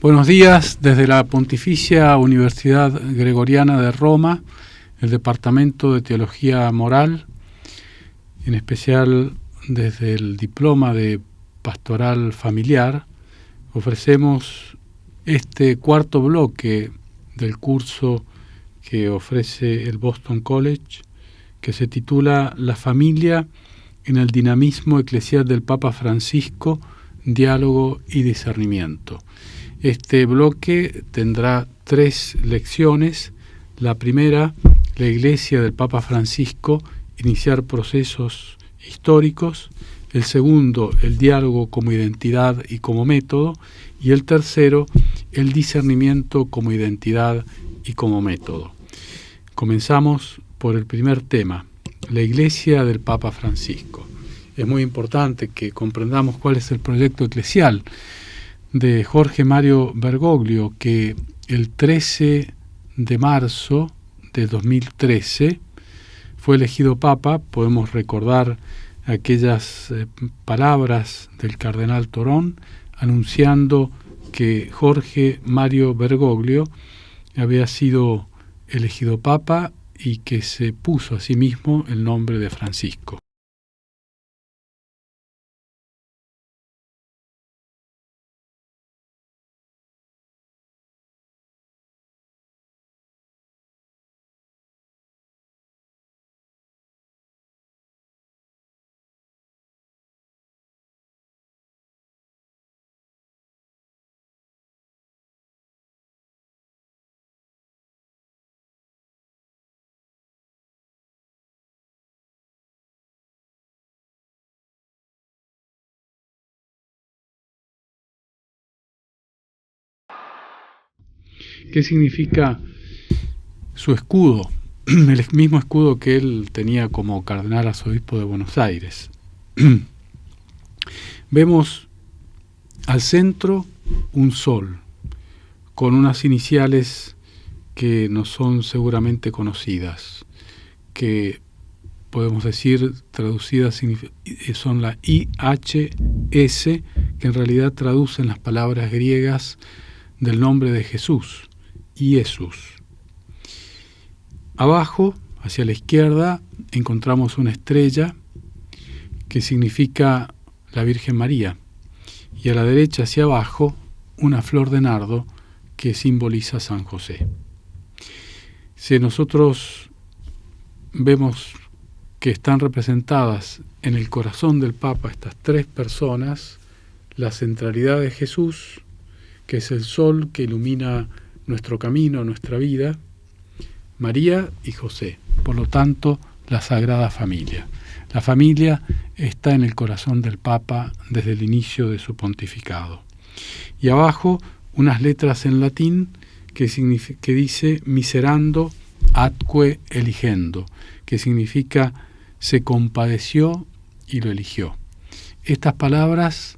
Buenos días desde la Pontificia Universidad Gregoriana de Roma, el Departamento de Teología Moral, en especial desde el Diploma de Pastoral Familiar. Ofrecemos este cuarto bloque del curso que ofrece el Boston College, que se titula La familia en el dinamismo eclesial del Papa Francisco, diálogo y discernimiento. Este bloque tendrá 3 lecciones. La primera, la Iglesia del Papa Francisco, iniciar procesos históricos. El segundo, el diálogo como identidad y como método. Y el tercero, el discernimiento como identidad y como método. Comenzamos por el primer tema, la Iglesia del Papa Francisco. Es muy importante que comprendamos cuál es el proyecto eclesial de Jorge Mario Bergoglio, que el 13 de marzo de 2013 fue elegido Papa. Podemos recordar aquellas palabras del cardenal Torón anunciando que Jorge Mario Bergoglio había sido elegido Papa y que se puso a sí mismo el nombre de Francisco. ¿Qué significa su escudo? El mismo escudo que él tenía como cardenal arzobispo de Buenos Aires. Vemos al centro un sol con unas iniciales que nos son seguramente conocidas, que podemos decir traducidas son la IHS, que en realidad traducen las palabras griegas del nombre de Jesús, Jesús. Abajo, hacia la izquierda, encontramos una estrella que significa la Virgen María, y a la derecha hacia abajo una flor de nardo que simboliza a San José. Si nosotros vemos que están representadas en el corazón del Papa estas 3 personas, la centralidad de Jesús, que es el sol que ilumina nuestro camino, nuestra vida, María y José, por lo tanto, la Sagrada Familia. La familia está en el corazón del Papa desde el inicio de su pontificado. Y abajo, unas letras en latín que dice miserando atque eligendo, que significa se compadeció y lo eligió. Estas palabras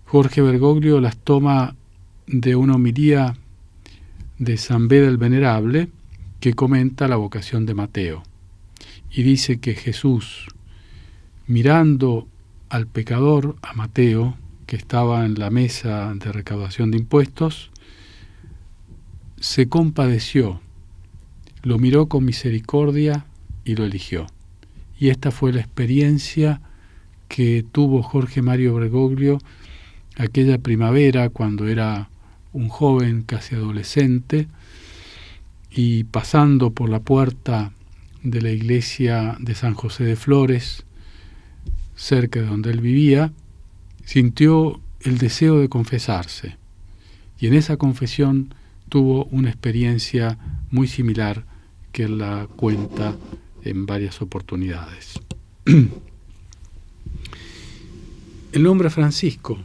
Jorge Bergoglio las toma de una homilía de San Beda el Venerable, que comenta la vocación de Mateo. Y dice que Jesús, mirando al pecador, a Mateo, que estaba en la mesa de recaudación de impuestos, se compadeció, lo miró con misericordia y lo eligió. Y esta fue la experiencia que tuvo Jorge Mario Bergoglio aquella primavera, cuando era un joven casi adolescente, y pasando por la puerta de la iglesia de San José de Flores, cerca de donde él vivía, sintió el deseo de confesarse. Y en esa confesión tuvo una experiencia muy similar que él la cuenta en varias oportunidades. El nombre Francisco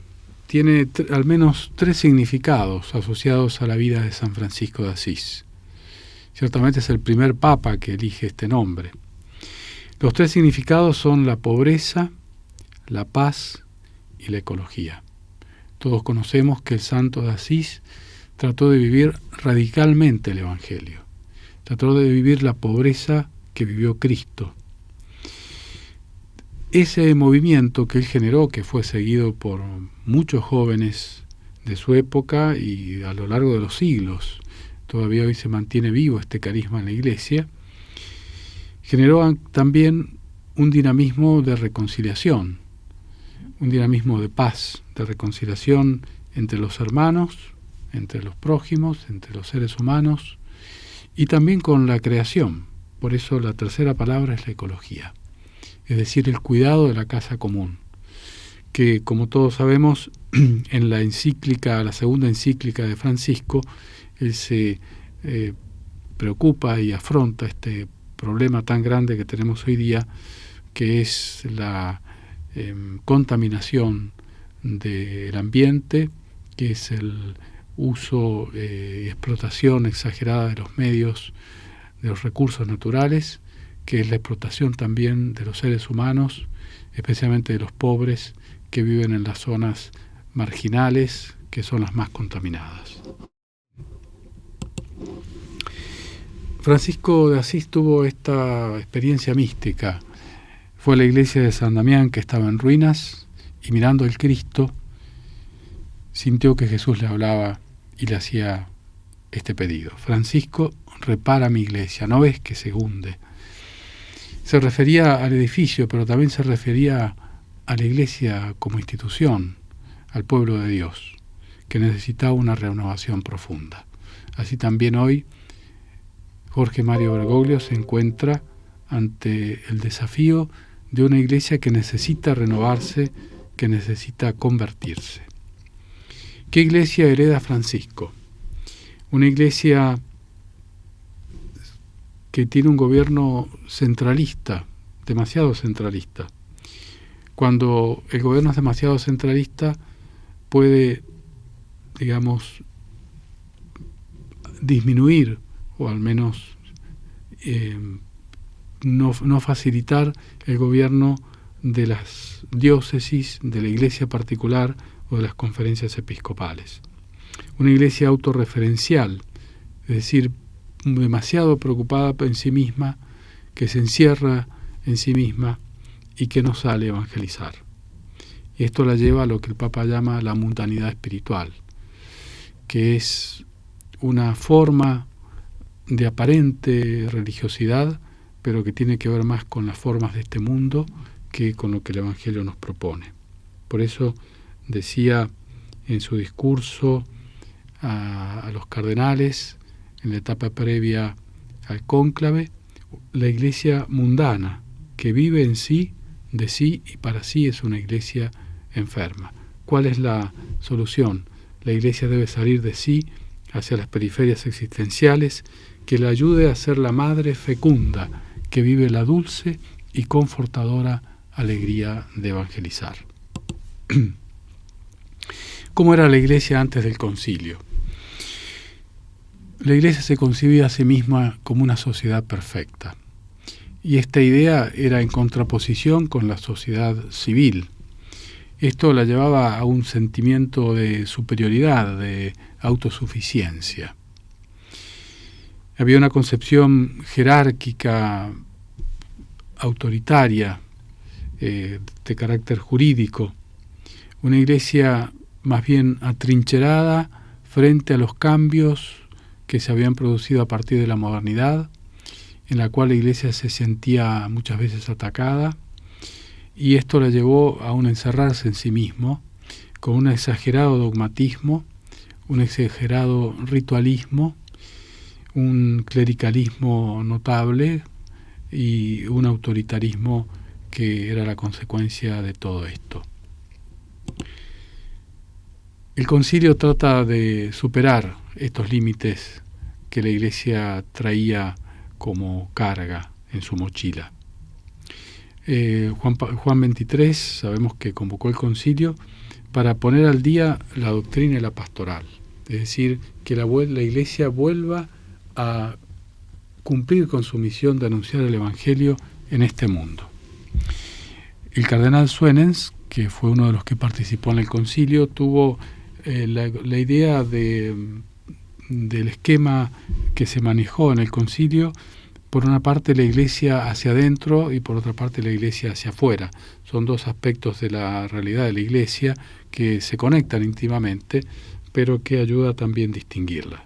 tiene al menos 3 significados asociados a la vida de San Francisco de Asís. Ciertamente es el primer papa que elige este nombre. Los 3 significados son la pobreza, la paz y la ecología. Todos conocemos que el santo de Asís trató de vivir radicalmente el Evangelio. Trató de vivir la pobreza que vivió Cristo. Ese movimiento que él generó, que fue seguido por muchos jóvenes de su época y a lo largo de los siglos, todavía hoy se mantiene vivo este carisma en la Iglesia, generó también un dinamismo de reconciliación, un dinamismo de paz, de reconciliación entre los hermanos, entre los prójimos, entre los seres humanos y también con la creación. Por eso la tercera palabra es la ecología, es decir, el cuidado de la casa común, que como todos sabemos, en la encíclica, la segunda encíclica de Francisco, él se preocupa y afronta este problema tan grande que tenemos hoy día, que es la contaminación del ambiente, que es el uso y explotación exagerada de los medios, de los recursos naturales, que es la explotación también de los seres humanos, especialmente de los pobres que viven en las zonas marginales, que son las más contaminadas. Francisco de Asís tuvo esta experiencia mística. Fue a la iglesia de San Damián, que estaba en ruinas, y mirando al Cristo, sintió que Jesús le hablaba y le hacía este pedido: Francisco, repara mi iglesia, ¿no ves que se hunde? Se refería al edificio, pero también se refería a la iglesia como institución, al pueblo de Dios, que necesitaba una renovación profunda. Así también hoy Jorge Mario Bergoglio se encuentra ante el desafío de una iglesia que necesita renovarse, que necesita convertirse. ¿Qué iglesia hereda Francisco? Una iglesia que tiene un gobierno centralista, demasiado centralista. Cuando el gobierno es demasiado centralista, puede, digamos, disminuir o al menos no facilitar el gobierno de las diócesis, de la iglesia particular o de las conferencias episcopales. Una iglesia autorreferencial, es decir, demasiado preocupada en sí misma, que se encierra en sí misma y que no sale a evangelizar. Y esto la lleva a lo que el Papa llama la mundanidad espiritual, que es una forma de aparente religiosidad, pero que tiene que ver más con las formas de este mundo que con lo que el Evangelio nos propone. Por eso decía en su discurso a los cardenales, en la etapa previa al cónclave, la iglesia mundana, que vive en sí, de sí y para sí, es una iglesia enferma. ¿Cuál es la solución? La iglesia debe salir de sí hacia las periferias existenciales, que le ayude a ser la madre fecunda que vive la dulce y confortadora alegría de evangelizar. ¿Cómo era la iglesia antes del concilio? La iglesia se concibía a sí misma como una sociedad perfecta, y esta idea era en contraposición con la sociedad civil. Esto la llevaba a un sentimiento de superioridad, de autosuficiencia. Había una concepción jerárquica, autoritaria, de carácter jurídico, una iglesia más bien atrincherada frente a los cambios que se habían producido a partir de la modernidad, en la cual la iglesia se sentía muchas veces atacada, y esto la llevó a un encerrarse en sí mismo, con un exagerado dogmatismo, un exagerado ritualismo, un clericalismo notable y un autoritarismo que era la consecuencia de todo esto. El concilio trata de superar estos límites que la Iglesia traía como carga en su mochila. Juan XXIII sabemos que convocó el concilio para poner al día la doctrina y la pastoral, es decir, que la Iglesia vuelva a cumplir con su misión de anunciar el Evangelio en este mundo. El cardenal Suenens, que fue uno de los que participó en el concilio, tuvo la idea del esquema que se manejó en el concilio, por una parte la Iglesia hacia adentro y por otra parte la Iglesia hacia afuera. Son dos aspectos de la realidad de la Iglesia que se conectan íntimamente, pero que ayuda también a distinguirla.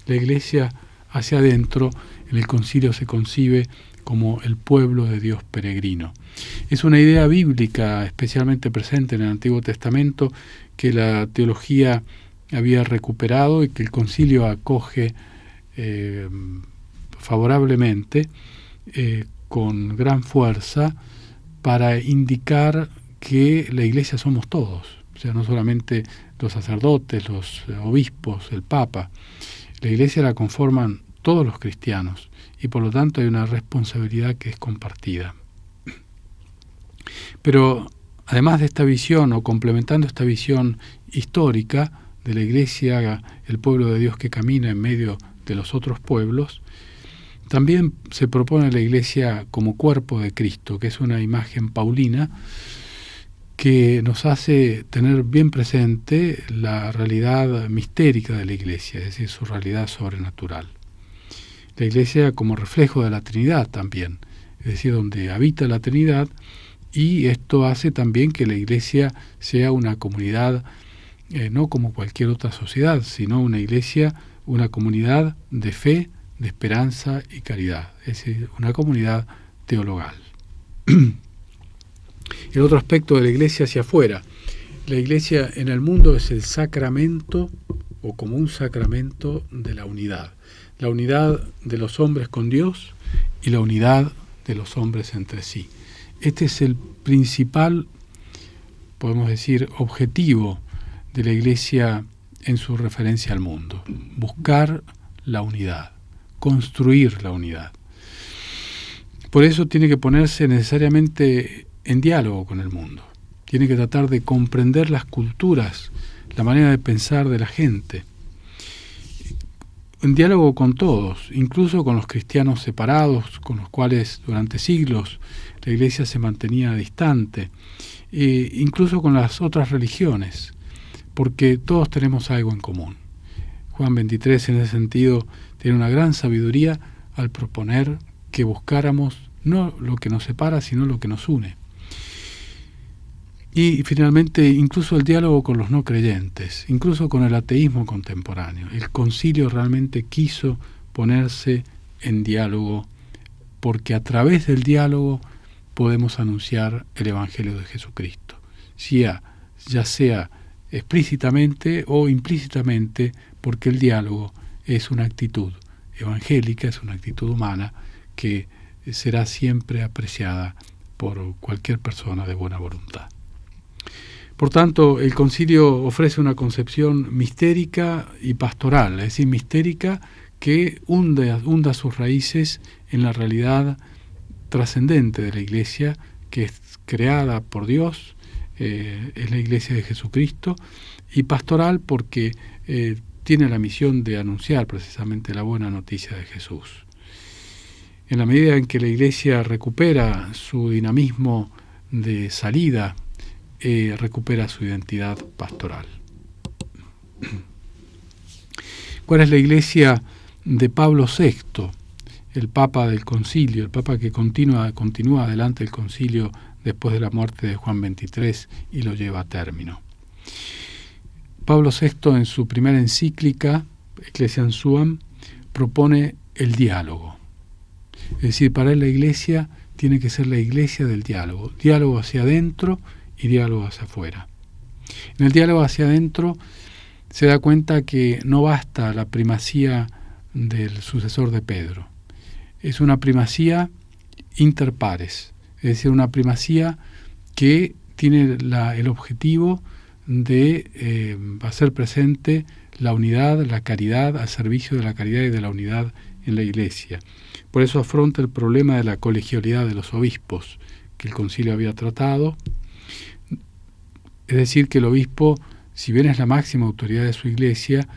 La Iglesia hacia adentro en el concilio se concibe como el pueblo de Dios peregrino. Es una idea bíblica especialmente presente en el Antiguo Testamento que la teología había recuperado y que el concilio acoge favorablemente, con gran fuerza, para indicar que la Iglesia somos todos, o sea, no solamente los sacerdotes, los obispos, el Papa. La Iglesia la conforman todos los cristianos y por lo tanto hay una responsabilidad que es compartida. Pero además de esta visión, o complementando esta visión histórica de la Iglesia, el pueblo de Dios que camina en medio de los otros pueblos, también se propone la Iglesia como cuerpo de Cristo, que es una imagen paulina que nos hace tener bien presente la realidad mistérica de la Iglesia, es decir, su realidad sobrenatural. La Iglesia como reflejo de la Trinidad también, es decir, donde habita la Trinidad, y esto hace también que la Iglesia sea una comunidad, no como cualquier otra sociedad, sino una Iglesia, una comunidad de fe, de esperanza y caridad, es decir, una comunidad teologal. El otro aspecto de la Iglesia hacia afuera. La Iglesia en el mundo es el sacramento, o como un sacramento de la unidad de los hombres con Dios y la unidad de los hombres entre sí. Este es el principal, podemos decir, objetivo de la Iglesia en su referencia al mundo: buscar la unidad, construir la unidad. Por eso tiene que ponerse necesariamente en diálogo con el mundo. Tiene que tratar de comprender las culturas, la manera de pensar de la gente. En diálogo con todos, incluso con los cristianos separados, con los cuales durante siglos la Iglesia se mantenía distante, incluso con las otras religiones, porque todos tenemos algo en común. Juan XXIII en ese sentido tiene una gran sabiduría al proponer que buscáramos no lo que nos separa, sino lo que nos une. Y finalmente, incluso el diálogo con los no creyentes, incluso con el ateísmo contemporáneo. El concilio realmente quiso ponerse en diálogo, porque a través del diálogo podemos anunciar el Evangelio de Jesucristo, ya sea explícitamente o implícitamente, porque el diálogo es una actitud evangélica, es una actitud humana que será siempre apreciada por cualquier persona de buena voluntad. Por tanto, el concilio ofrece una concepción mistérica y pastoral, es decir, mistérica que hunda sus raíces en la realidad trascendente de la Iglesia, que es creada por Dios, es la Iglesia de Jesucristo, y pastoral porque tiene la misión de anunciar precisamente la buena noticia de Jesús. En la medida en que la Iglesia recupera su dinamismo de salida, recupera su identidad pastoral. ¿Cuál es la Iglesia de Pablo VI, el Papa del Concilio, el Papa que continúa adelante el Concilio después de la muerte de Juan XXIII y lo lleva a término. Pablo VI, en su primera encíclica, Ecclesiam Suam, propone el diálogo. Es decir, para él la Iglesia tiene que ser la Iglesia del diálogo hacia adentro y diálogo hacia afuera. En el diálogo hacia adentro se da cuenta que no basta la primacía del sucesor de Pedro. Es una primacía inter pares, es decir, una primacía que tiene el objetivo de hacer presente la unidad, la caridad, al servicio de la caridad y de la unidad en la Iglesia. Por eso afronta el problema de la colegialidad de los obispos que el concilio había tratado. Es decir, que el obispo, si bien es la máxima autoridad de su Iglesia,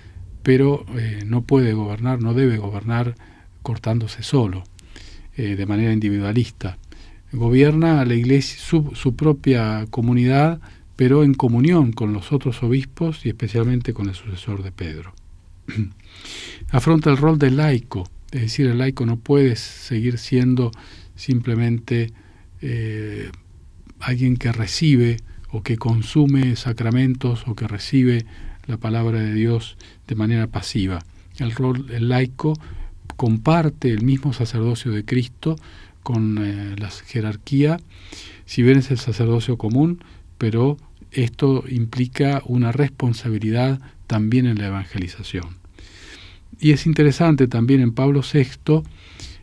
pero no puede gobernar, no debe gobernar cortándose solo, de manera individualista. Gobierna a la Iglesia, su propia comunidad, pero en comunión con los otros obispos y especialmente con el sucesor de Pedro. Afronta el rol del laico, es decir, el laico no puede seguir siendo simplemente alguien que recibe o que consume sacramentos o que recibe la palabra de Dios de manera pasiva. El laico comparte el mismo sacerdocio de Cristo con la jerarquía, si bien es el sacerdocio común, pero esto implica una responsabilidad también en la evangelización. Y es interesante también en Pablo VI,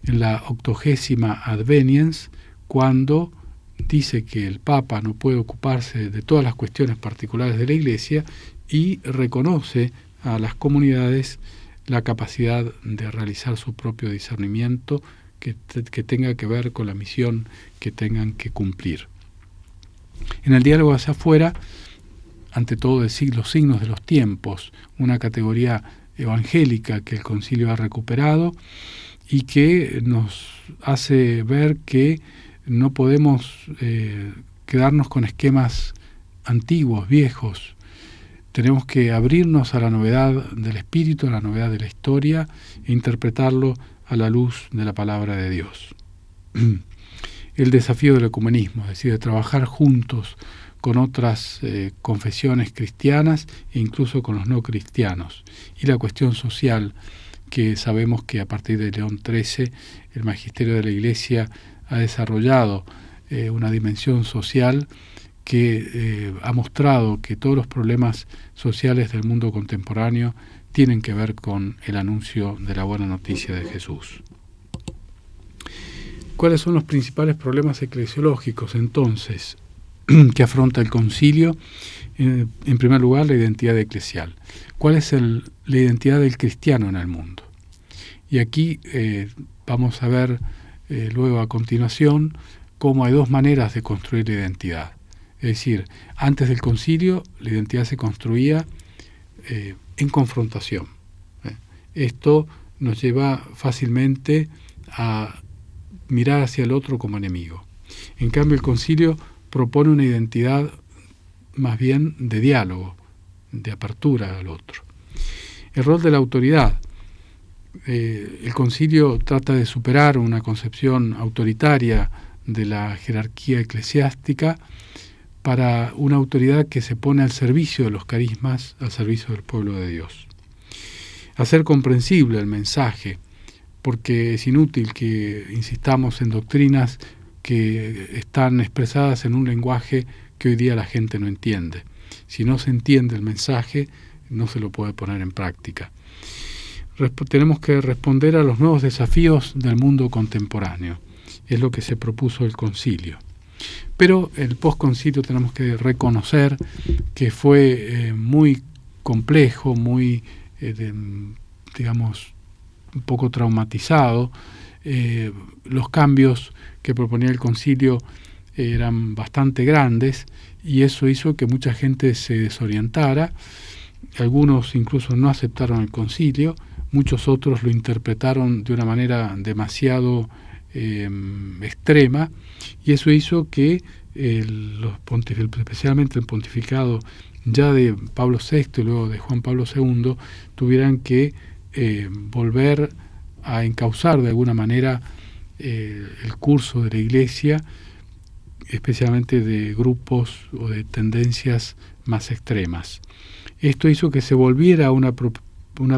en la 80ª Adveniens, cuando dice que el Papa no puede ocuparse de todas las cuestiones particulares de la Iglesia y reconoce a las comunidades la capacidad de realizar su propio discernimiento que tenga que ver con la misión que tengan que cumplir. En el diálogo hacia afuera, ante todo los signos de los tiempos, una categoría evangélica que el concilio ha recuperado y que nos hace ver que no podemos quedarnos con esquemas antiguos, viejos. Tenemos que abrirnos a la novedad del espíritu, a la novedad de la historia e interpretarlo a la luz de la palabra de Dios. El desafío del ecumenismo, es decir, de trabajar juntos con otras confesiones cristianas e incluso con los no cristianos. Y la cuestión social, que sabemos que a partir de León XIII el magisterio de la Iglesia ha desarrollado una dimensión social que ha mostrado que todos los problemas sociales del mundo contemporáneo tienen que ver con el anuncio de la buena noticia de Jesús. ¿Cuáles son los principales problemas eclesiológicos entonces que afronta el concilio? En primer lugar, la identidad eclesial. ¿Cuál es la identidad del cristiano en el mundo? Y aquí vamos a ver luego a continuación cómo hay dos maneras de construir la identidad. Es decir, antes del concilio la identidad se construía en confrontación. Esto nos lleva fácilmente a mirar hacia el otro como enemigo. En cambio, el concilio propone una identidad más bien de diálogo, de apertura al otro. El rol de la autoridad. El concilio trata de superar una concepción autoritaria de la jerarquía eclesiástica para una autoridad que se pone al servicio de los carismas, al servicio del pueblo de Dios. Hacer comprensible el mensaje, porque es inútil que insistamos en doctrinas que están expresadas en un lenguaje que hoy día la gente no entiende. Si no se entiende el mensaje, no se lo puede poner en práctica. Tenemos que responder a los nuevos desafíos del mundo contemporáneo. Es lo que se propuso el concilio. Pero el posconcilio tenemos que reconocer que fue muy complejo, muy, digamos, un poco traumatizado. Los cambios que proponía el concilio eran bastante grandes y eso hizo que mucha gente se desorientara. Algunos incluso no aceptaron el concilio, muchos otros lo interpretaron de una manera demasiado extrema, y eso hizo que especialmente el pontificado ya de Pablo VI y luego de Juan Pablo II tuvieran que volver a encauzar de alguna manera el curso de la Iglesia, especialmente de grupos o de tendencias más extremas. Esto hizo que se volviera una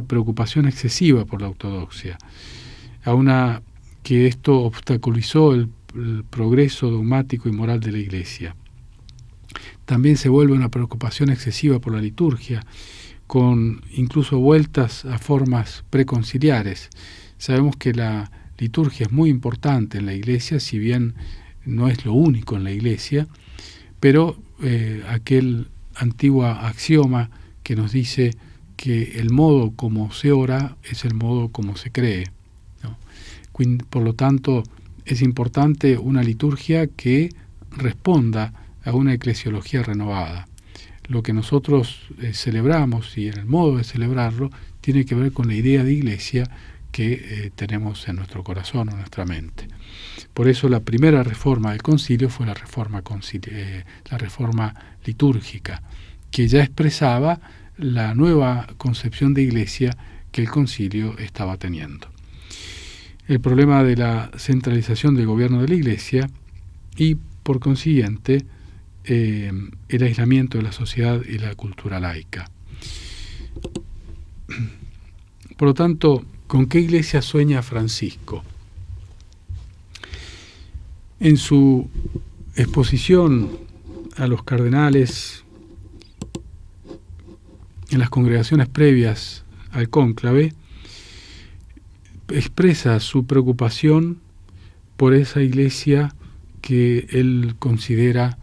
preocupación excesiva por la ortodoxia, que esto obstaculizó el progreso dogmático y moral de la Iglesia. También se vuelve una preocupación excesiva por la liturgia, con incluso vueltas a formas preconciliares. Sabemos que la liturgia es muy importante en la Iglesia, si bien no es lo único en la Iglesia, pero aquel antiguo axioma que nos dice que el modo como se ora es el modo como se cree, ¿no? Por lo tanto, es importante una liturgia que responda a una eclesiología renovada. Lo que nosotros celebramos y en el modo de celebrarlo tiene que ver con la idea de Iglesia que tenemos en nuestro corazón o en nuestra mente. Por eso la primera reforma del concilio fue la reforma litúrgica, que ya expresaba la nueva concepción de Iglesia que el concilio estaba teniendo. El problema de la centralización del gobierno de la Iglesia y, por consiguiente, el aislamiento de la sociedad y la cultura laica. Por lo tanto, ¿con qué Iglesia sueña Francisco? En su exposición a los cardenales en las congregaciones previas al cónclave, expresa su preocupación por esa Iglesia que él considera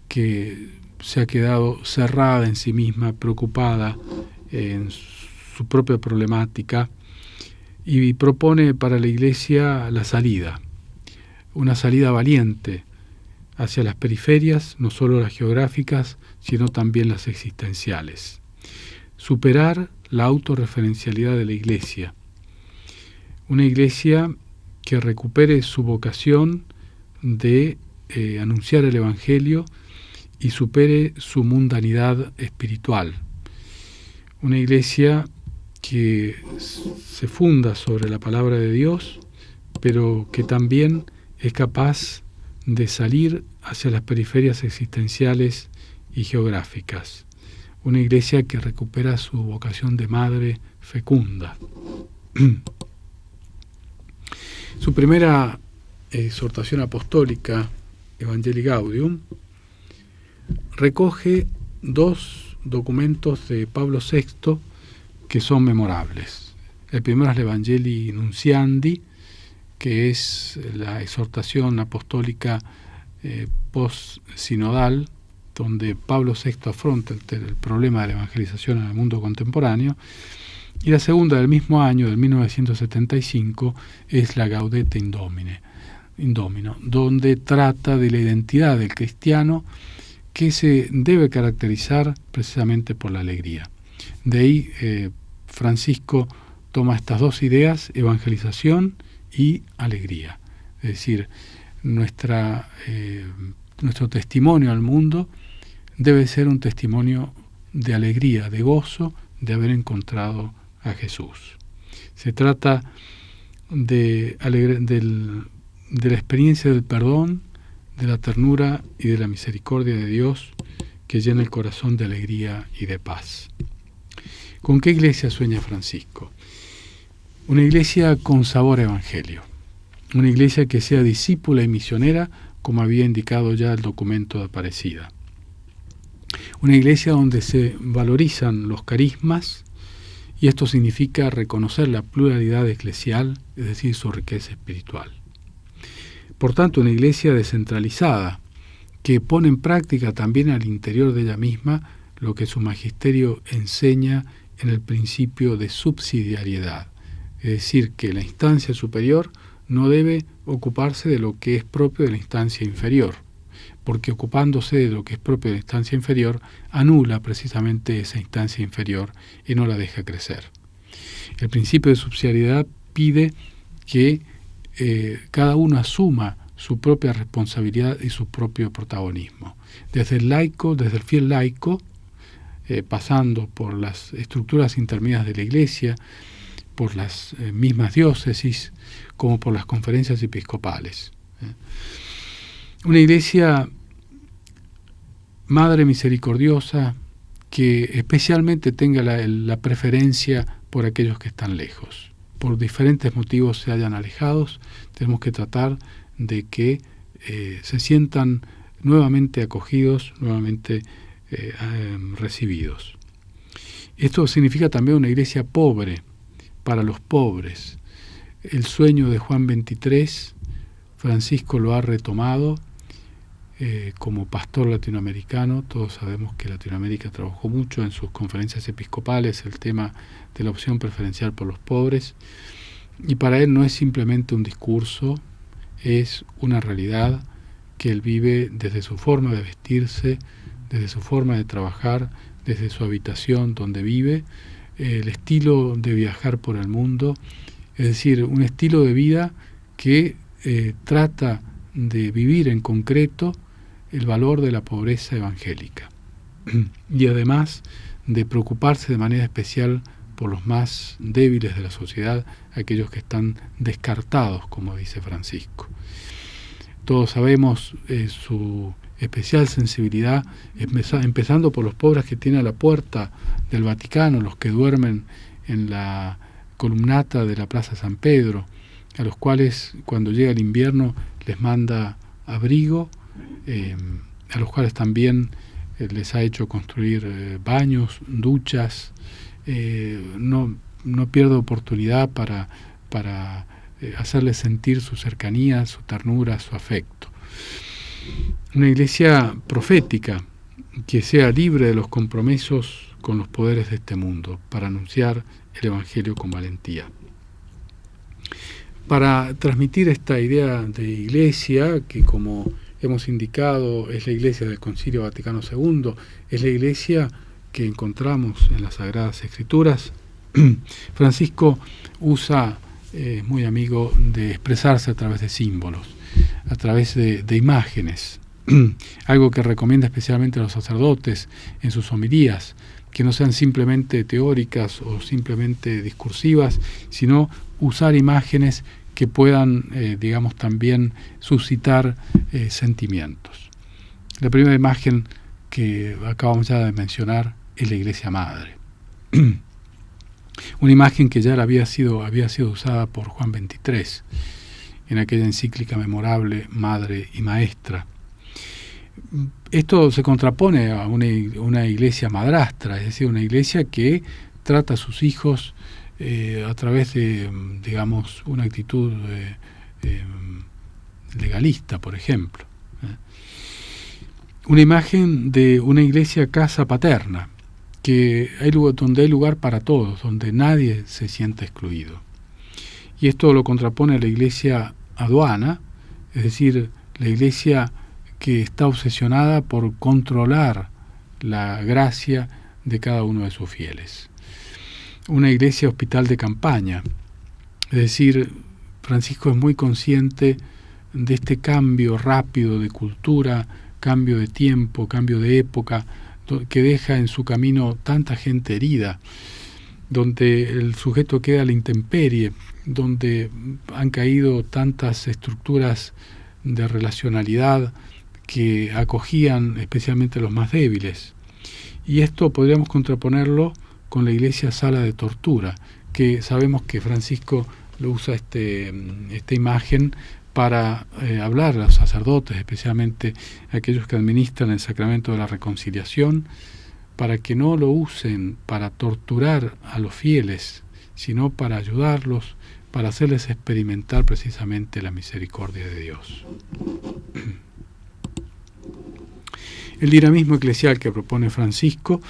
que se ha quedado cerrada en sí misma, preocupada en su propia problemática, y propone para la Iglesia la salida, una salida valiente hacia las periferias, no solo las geográficas, sino también las existenciales. Superar la autorreferencialidad de la Iglesia, una Iglesia que recupere su vocación de anunciar el Evangelio y supere su mundanidad espiritual. Una Iglesia que se funda sobre la palabra de Dios, pero que también es capaz de salir hacia las periferias existenciales y geográficas. Una Iglesia que recupera su vocación de madre fecunda. Su primera exhortación apostólica, Evangelii Gaudium, recoge dos documentos de Pablo VI que son memorables. El primero es el Evangelii Nunciandi, que es la exhortación apostólica post-sinodal, donde Pablo VI afronta el problema de la evangelización en el mundo contemporáneo. Y la segunda, del mismo año, del 1975, es la Gaudete in Domino, donde trata de la identidad del cristiano que se debe caracterizar precisamente por la alegría. De ahí Francisco toma estas dos ideas, evangelización y alegría. Es decir, nuestro testimonio al mundo debe ser un testimonio de alegría, de gozo, de haber encontrado a Jesús. Se trata de la experiencia del perdón, de la ternura y de la misericordia de Dios que llena el corazón de alegría y de paz. ¿Con qué Iglesia sueña Francisco? Una Iglesia con sabor a evangelio, una Iglesia que sea discípula y misionera, como había indicado ya el documento de Aparecida. Una Iglesia donde se valorizan los carismas, y esto significa reconocer la pluralidad eclesial, es decir, su riqueza espiritual. Por tanto, una Iglesia descentralizada, que pone en práctica también al interior de ella misma lo que su magisterio enseña en el principio de subsidiariedad, es decir, que la instancia superior no debe ocuparse de lo que es propio de la instancia inferior, porque ocupándose de lo que es propio de la instancia inferior, anula precisamente esa instancia inferior y no la deja crecer. El principio de subsidiariedad pide que cada uno asuma su propia responsabilidad y su propio protagonismo. Desde el laico, desde el fiel laico, pasando por las estructuras intermedias de la Iglesia, por las mismas diócesis como por las conferencias episcopales. Una iglesia madre misericordiosa que especialmente tenga la preferencia por aquellos que están lejos. Por diferentes motivos se hayan alejados, tenemos que tratar de que se sientan nuevamente acogidos, nuevamente recibidos. Esto significa también una iglesia pobre, para los pobres. El sueño de Juan 23, Francisco lo ha retomado como pastor latinoamericano. Todos sabemos que Latinoamérica trabajó mucho en sus conferencias episcopales el tema de la opción preferencial por los pobres, y para él no es simplemente un discurso, es una realidad que él vive desde su forma de vestirse, desde su forma de trabajar, desde su habitación donde vive, el estilo de viajar por el mundo, es decir, un estilo de vida que trata de vivir en concreto el valor de la pobreza evangélica y además de preocuparse de manera especial por los más débiles de la sociedad, aquellos que están descartados, como dice Francisco. Todos sabemos su especial sensibilidad, empezando por los pobres que tiene a la puerta del Vaticano, los que duermen en la columnata de la Plaza San Pedro, a los cuales cuando llega el invierno les manda abrigo, a los cuales también les ha hecho construir baños, duchas. No pierde oportunidad para hacerles sentir su cercanía, su ternura, su afecto. Una iglesia profética que sea libre de los compromisos con los poderes de este mundo para anunciar el Evangelio con valentía. Para transmitir esta idea de iglesia, que como hemos indicado es la iglesia del Concilio Vaticano II, es la iglesia que encontramos en las Sagradas Escrituras, Francisco usa, muy amigo de expresarse a través de símbolos, a través de imágenes, algo que recomienda especialmente a los sacerdotes en sus homilías, que no sean simplemente teóricas o simplemente discursivas, sino usar imágenes que puedan, también suscitar sentimientos. La primera imagen que acabamos ya de mencionar es la Iglesia Madre. Una imagen que ya había sido usada por Juan XXIII en aquella encíclica memorable, Madre y Maestra. Esto se contrapone a una iglesia madrastra, es decir, una iglesia que trata a sus hijos a través de, una actitud legalista, por ejemplo. Una imagen de una iglesia casa paterna, donde hay lugar para todos, donde nadie se sienta excluido. Y esto lo contrapone a la iglesia aduana, es decir, la iglesia que está obsesionada por controlar la gracia de cada uno de sus fieles. Una iglesia hospital de campaña, es decir, Francisco es muy consciente de este cambio rápido de cultura, cambio de tiempo, cambio de época, que deja en su camino tanta gente herida, donde el sujeto queda a la intemperie, donde han caído tantas estructuras de relacionalidad que acogían especialmente a los más débiles. Y esto podríamos contraponerlo con la iglesia sala de tortura, que sabemos que Francisco lo usa esta imagen para hablar a los sacerdotes, especialmente a aquellos que administran el sacramento de la reconciliación, para que no lo usen para torturar a los fieles, sino para ayudarlos, para hacerles experimentar precisamente la misericordia de Dios. El dinamismo eclesial que propone Francisco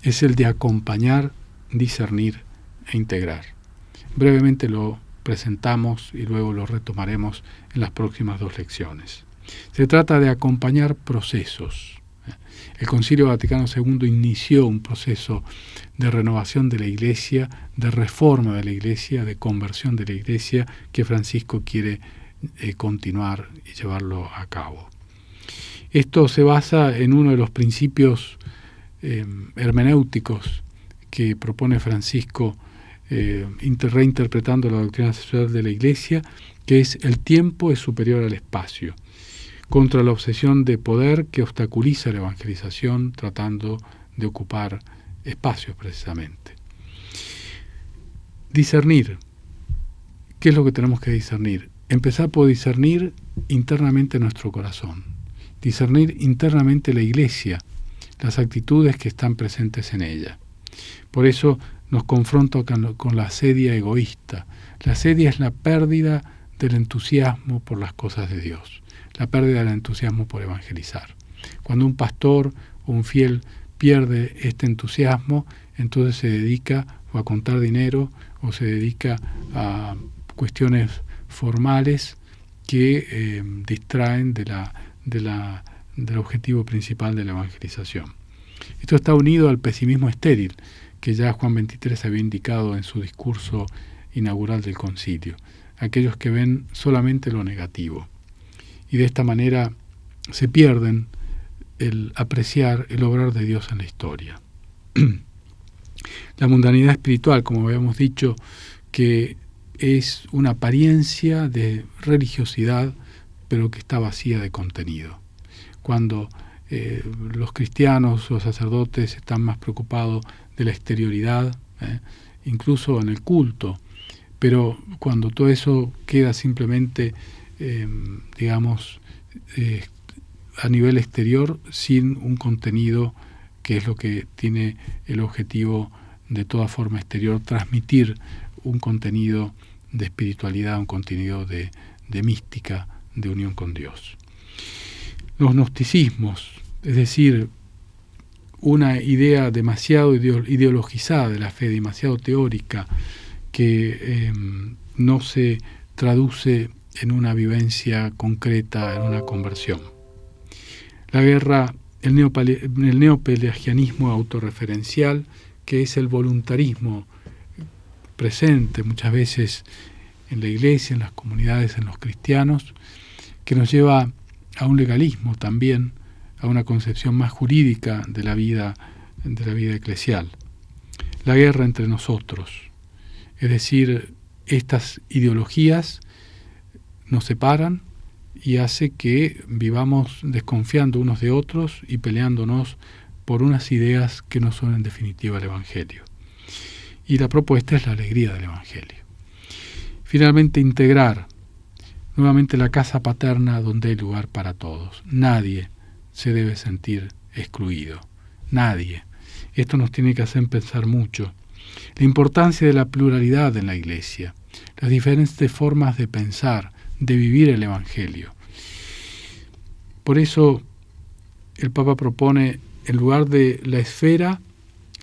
es el de acompañar, discernir e integrar. Brevemente lo presentamos y luego lo retomaremos en las próximas 2 lecciones. Se trata de acompañar procesos. El Concilio Vaticano II inició un proceso de renovación de la Iglesia, de reforma de la Iglesia, de conversión de la Iglesia, que Francisco quiere continuar y llevarlo a cabo. Esto se basa en uno de los principios hermenéuticos que propone Francisco reinterpretando la doctrina social de la Iglesia, que es: el tiempo es superior al espacio, contra la obsesión de poder que obstaculiza la evangelización tratando de ocupar espacios precisamente. Discernir. ¿Qué es lo que tenemos que discernir? Empezar por discernir internamente nuestro corazón, discernir internamente la Iglesia, las actitudes que están presentes en ella. Por eso nos confronta con la asedia egoísta. La asedia es la pérdida del entusiasmo por las cosas de Dios, la pérdida del entusiasmo por evangelizar. Cuando un pastor o un fiel pierde este entusiasmo, entonces se dedica o a contar dinero o se dedica a cuestiones formales que distraen del objetivo principal de la evangelización. Esto está unido al pesimismo estéril que ya Juan XXIII había indicado en su discurso inaugural del concilio, aquellos que ven solamente lo negativo. Y de esta manera se pierden el apreciar el obrar de Dios en la historia. La mundanidad espiritual, como habíamos dicho, que es una apariencia de religiosidad, pero que está vacía de contenido. Cuando los cristianos o sacerdotes están más preocupados de la exterioridad, incluso en el culto, pero cuando todo eso queda simplemente, a nivel exterior, sin un contenido que es lo que tiene el objetivo de toda forma exterior, transmitir un contenido de espiritualidad, un contenido de mística, de unión con Dios. Los gnosticismos, es decir, una idea demasiado ideologizada de la fe, demasiado teórica, que no se traduce en una vivencia concreta, en una conversión. La guerra, el neopelagianismo autorreferencial, que es el voluntarismo presente muchas veces en la Iglesia, en las comunidades, en los cristianos, que nos lleva a un legalismo también, a una concepción más jurídica de la vida eclesial. La guerra entre nosotros, es decir, estas ideologías nos separan y hace que vivamos desconfiando unos de otros y peleándonos por unas ideas que no son en definitiva el Evangelio. Y la propuesta es la alegría del Evangelio. Finalmente, integrar nuevamente la casa paterna donde hay lugar para todos. Nadie se debe sentir excluido. Nadie. Esto nos tiene que hacer pensar mucho. La importancia de la pluralidad en la Iglesia, las diferentes formas de pensar, de vivir el Evangelio. Por eso el Papa propone, en lugar de la esfera,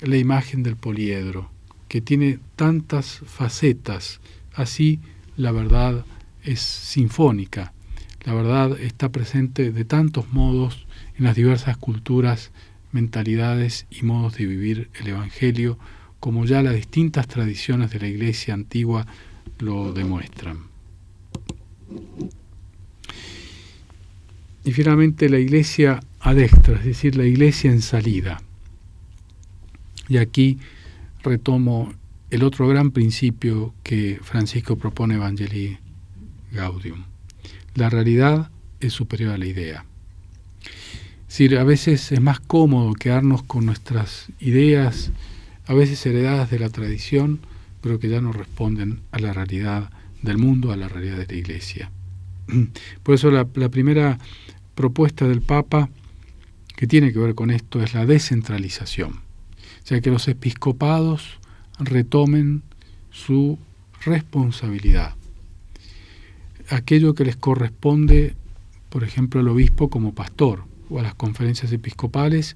la imagen del poliedro, que tiene tantas facetas. Así la verdad es sinfónica. La verdad está presente de tantos modos en las diversas culturas, mentalidades y modos de vivir el Evangelio, como ya las distintas tradiciones de la Iglesia antigua lo demuestran. Y finalmente la Iglesia adextra, es decir, la Iglesia en salida. Y aquí retomo el otro gran principio que Francisco propone, Evangelii Gaudium. La realidad es superior a la idea. Es decir, a veces es más cómodo quedarnos con nuestras ideas, a veces heredadas de la tradición, pero que ya no responden a la realidad del mundo, a la realidad de la Iglesia. Por eso la primera propuesta del Papa, que tiene que ver con esto, es la descentralización. O sea, que los episcopados retomen su responsabilidad. Aquello que les corresponde, por ejemplo, al obispo como pastor, o a las conferencias episcopales,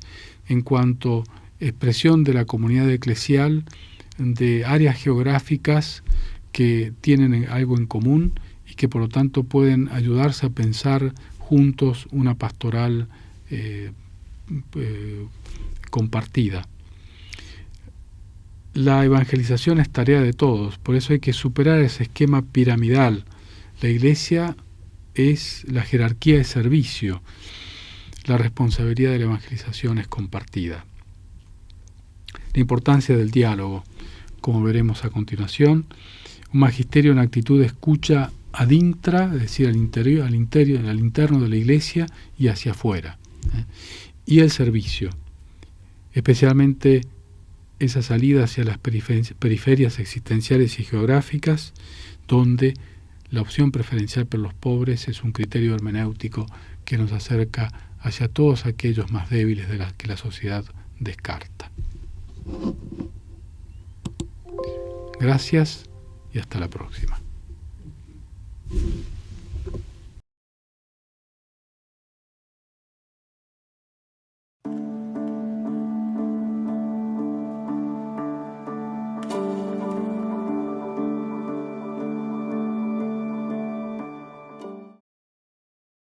en cuanto expresión de la comunidad eclesial de áreas geográficas que tienen algo en común y que por lo tanto pueden ayudarse a pensar juntos una pastoral compartida. La evangelización es tarea de todos, por eso hay que superar ese esquema piramidal. La Iglesia es la jerarquía de servicio, la responsabilidad de la evangelización es compartida. La importancia del diálogo como veremos a continuación, un magisterio en actitud de escucha ad intra, es decir, al interno de la Iglesia y hacia afuera, y el servicio, especialmente esa salida hacia las periferias existenciales y geográficas, donde la opción preferencial por los pobres es un criterio hermenéutico que nos acerca hacia todos aquellos más débiles de las que la sociedad descarta. Gracias y hasta la próxima.